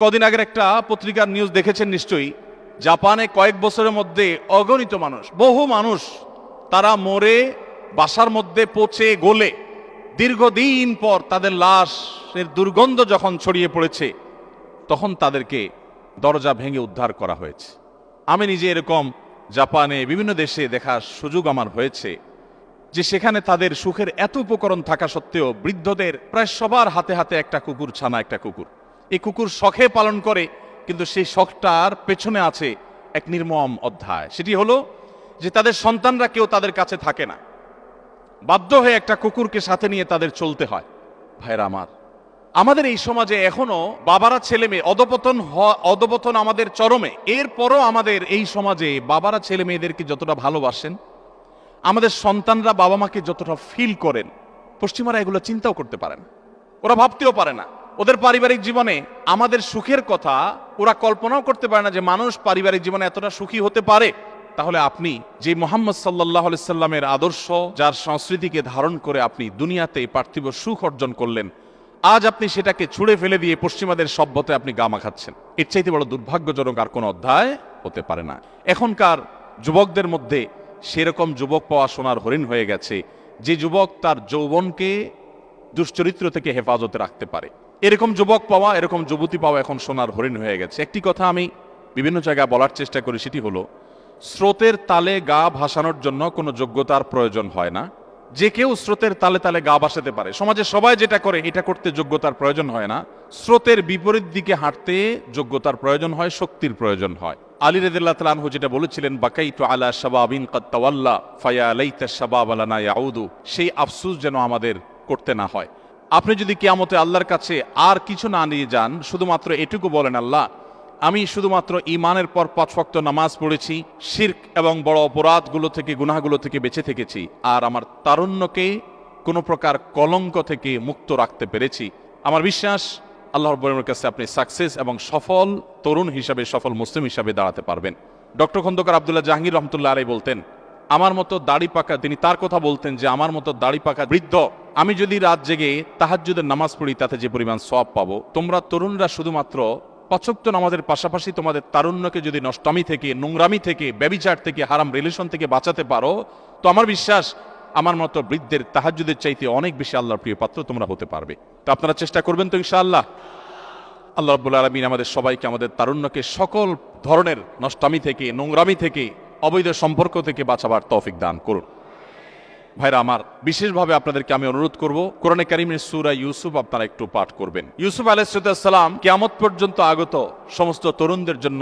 কদিন আগের একটা পত্রিকার নিউজ দেখেছেন নিশ্চয়ই। জাপানে কয়েক বছরের মধ্যে অগণিত মানুষ, বহু মানুষ তারা মরে বাসার মধ্যে পচে গলে দীর্ঘদিন পর তাদের লাশের দুর্গন্ধ যখন ছড়িয়ে পড়েছে তখন তাদেরকে দরজা ভেঙে উদ্ধার করা হয়েছে। আমি নিজে এরকম জাপানে বিভিন্ন দেশে দেখার সুযোগ আমার হয়েছে যে সেখানে তাদের সুখের এত উপকরণ থাকা সত্ত্বেও বৃদ্ধদের প্রায় সবার হাতে হাতে একটা কুকুর ছানা, একটা কুকুর। এই কুকুর শখে পালন করে, কিন্তু সেই শখটার পেছনে আছে এক নির্মম অধ্যায়। সেটি হলো যে তাদের সন্তানরা কেউ তাদের কাছে থাকে না, বাধ্য হয়ে একটা কুকুরকে সাথে নিয়ে তাদের চলতে হয়। ভাইরা আমার, আমাদের এই সমাজে এখনো বাবারা ছেলে মেয়ে অধপতন আমাদের চরমে। এরপরও আমাদের এই সমাজে বাবারা ছেলে মেয়েদেরকে যতটা ভালোবাসেন, আমাদের সন্তানরা বাবা মাকে যতটা ফিল করেন, পশ্চিমারা এগুলো চিন্তাও করতে পারে না, ওরা ভাবতেও পারে না। ওদের পারিবারিক জীবনে আমাদের সুখের কথা ওরা কল্পনাও করতে পারে না যে মানুষ পারিবারিক জীবনে এতটা সুখী হতে পারে। তাহলে আপনি যে মুহাম্মদ সাল্লাল্লাহু আলাইহি সাল্লামের আদর্শ, যার সংস্কৃতিকে ধারণ করে আপনি দুনিয়াতে পার্থিব সুখ অর্জন করলেন, আজ আপনি সেটাকে ছুঁড়ে ফেলে দিয়ে পশ্চিমাদের সভ্যতায় আপনি গা মাখাচ্ছেন। এর চাইতে বড় দুর্ভাগ্যজনক আর কোনো অধ্যায় হতে পারে না। এখনকার যুবকদের মধ্যে সেরকম যুবক পাওয়া সোনার হরিণ হয়ে গেছে, যে যুবক তার যৌবনকে দুশ্চরিত্র থেকে হেফাজতে রাখতে পারে। এরকম যুবক পাওয়া, এরকম যুবতী পাওয়া এখন সোনার হরিণ হয়ে গেছে। একটি কথা আমি বিভিন্ন জায়গায় বলার চেষ্টা করি, সেটি হলো স্রোতের তালে গা ভাসানোর জন্য কোনো যোগ্যতার প্রয়োজন হয় না। যে কেউ স্রোতের তালে তালে গা ভাসাতে পারে। সমাজে সবাই যেটা করে এটা করতে যোগ্যতার প্রয়োজন হয় না। স্রোতের বিপরীত দিকে হাঁটতে যোগ্যতার প্রয়োজন হয়, শক্তির প্রয়োজন হয়। আলী রাদিয়াল্লাহু তাআলা আনহু যেটা বলেছিলেন, বাকাইতু আলা শাবাবিন কাদ তাওয়াল্লা ফায়া লাইতা শাবাব লানা ইয়াউদু, সেই আফসোস যেন আমাদের করতে না হয়। আপনি যদি কিয়ামতে আল্লাহর কাছে আর কিছু না নিয়ে যান, শুধুমাত্র এটুকু বলেন, আল্লাহ আমি শুধুমাত্র ঈমানের পর 5 ওয়াক্ত নামাজ পড়েছি, শিরক এবং বড় অপরাধগুলো থেকে, গুনাহগুলো থেকে বেঁচে থেকেছি, আর আমার তারুণ্যকে কোনো প্রকার কলঙ্ক থেকে মুক্ত রাখতে পেরেছি, আমার বিশ্বাস আল্লাহ রাব্বুল আলামিনের কাছে আপনি সাকসেস এবং সফল তরুণ হিসাবে, সফল মুসলিম হিসাবে দাঁড়াতে পারবেন। ডক্টর খন্দকার আব্দুল্লাহ জাহাঙ্গীর রহমতুল্লাহ আলাইহি বলতেন, আমার মতো দাড়ি পাকা, তিনি তার কথা বলতেন যে আমার মতো দাড়ি পাকা বৃদ্ধ আমি যদি রাত জেগে তাহাজ্জুদের নামাজ পড়ি তাতে যে পরিমাণ সওয়াব পাবো, তোমরা তরুণরা শুধুমাত্র 5 ওয়াক্ত নামাজের পাশাপাশি তোমাদের তারুণ্যকে যদি নষ্টামি থেকে, নোংরামি থেকে, ব্যভিচার থেকে, হারাম রিলেশন থেকে বাঁচাতে পারো, তো আমার বিশ্বাস আমার মতো বৃদ্ধের তাহাজ্জুদের চাইতে অনেক বেশি আল্লাহর প্রিয় পাত্র তোমরা হতে পারবে। তো আপনারা চেষ্টা করবেন তো ইনশাআল্লাহ। আল্লাহ রাব্বুল আলামিন আমাদের সবাইকে, আমাদের তারুণ্যকে সকল ধরনের নষ্টামি থেকে, নোংরামি থেকে, অবৈধ সম্পর্ক থেকে বাঁচাবার তৌফিক দান করুন। ভাইরা আমার, বিশেষভাবে আপনাদেরকে আমি অনুরোধ করব, কোরআনে কারীমের সূরা ইউসুফ আপনারা একটু পাঠ করবেন। ইউসুফ আলাইহিস সালাম কিয়ামত পর্যন্ত আগত সমস্ত তরুণদের জন্য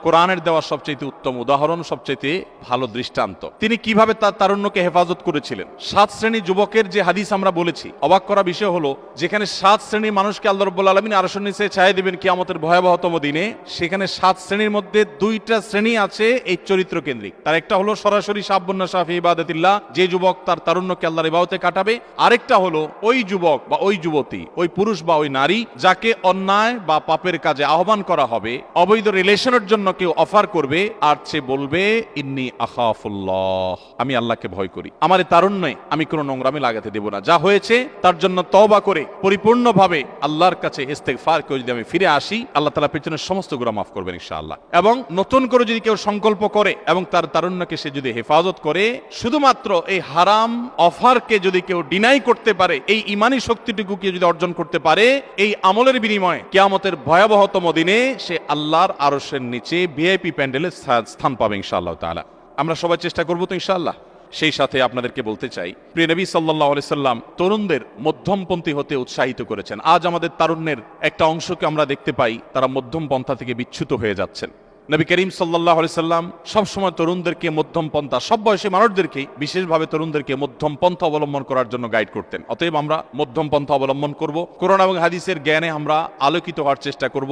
কোরআনের দেওয়া সবচেয়ে উত্তম উদাহরণ, সবচেয়ে ভালো দৃষ্টান্ত। তিনি কিভাবে তার তারুণ্যকে হেফাজত করেছিলেন। 7 শ্রেণী যুবকের যে হাদিস আমরা বলেছি, অবাক করা বিষয় হলো যেখানে 7 শ্রেণীর মানুষকে আল্লাহ রাব্বুল আলামিন আরশের নিচে ছায়া দিবেন কিয়ামতের ভয়াবহতম দিনে, সেখানে 7 শ্রেণীর মধ্যে 2টা শ্রেণী আছে এই চরিত্র কেন্দ্রিক। তার একটা হলো সরাসরি শাবুন নাশা ফি ইবাদাতিল্লাহ, যে যুবক তার তারুণ্যকে আল্লাহর ইবাদতে কাটাবে। আরেকটা হলো ওই যুবক বা ওই যুবতী, ওই পুরুষ বা ওই নারী যাকে অন্যায় বা পাপের কাজে আহ্বান করা হবে, অবৈধ রিলেশনের জন্য কেউ অফার করবে, আর সে বলবে ইন্নী আখাফুল্লাহ, আমি আল্লাহকে ভয় করি, আমার এই তারুণ্যে আমি কোনো নোংরামি লাগাতে দেব না। যা হয়েছে তার জন্য তওবা করে পরিপূর্ণভাবে আল্লাহর কাছে ইস্তেগফার করে যদি আমি ফিরে আসি, আল্লাহ তাআলা পেছনের সমস্ত গুনাহ মাফ করবেন ইনশাআল্লাহ। এবং নতুন করে যদি কেউ সংকল্প করে এবং তার তারুণ্যকে সে যদি হেফাজত করে, শুধুমাত্র এই হারাম অফারকে যদি কেউ ডিনাই করতে পারে, এই ইমানি শক্তিটুকু কেউ যদি অর্জন করতে পারে, এই আমলের বিনিময়ে কিয়ামতের ভয়াবহতম দিনে সে আল্লাহর আরশের নিচে ভিআইপি প্যান্ডেলে স্থান পাবে ইনশাআল্লাহ তাআলা। আমরা সবাই চেষ্টা করব তো ইনশাআল্লাহ। সেই সাথে আপনাদেরকে বলতে চাই, প্রিয় নবী সাল্লাল্লাহু আলাইহি সাল্লাম তরুণদের মধ্যমপন্থী হতে উৎসাহিত করেছেন। আজ আমাদের তারুণ্যের একটা অংশকে আমরা দেখতে পাই তারা মধ্যম পন্থা থেকে বিচ্যুত হয়ে যাচ্ছেন। নবী করিম সাল্লাল্লাহু আলাইহি সাল্লাম সবসময় তরুণদেরকে মধ্যম পন্থা, সব বয়সী মানুষদেরকে, বিশেষভাবে তরুণদেরকে মধ্যম পন্থা অবলম্বন করার জন্য গাইড করতেন। অতএব আমরা মধ্যম পন্থা অবলম্বন করব, কোরআন এবং হাদিসের জ্ঞানে আমরা আলোকিত হওয়ার চেষ্টা করব।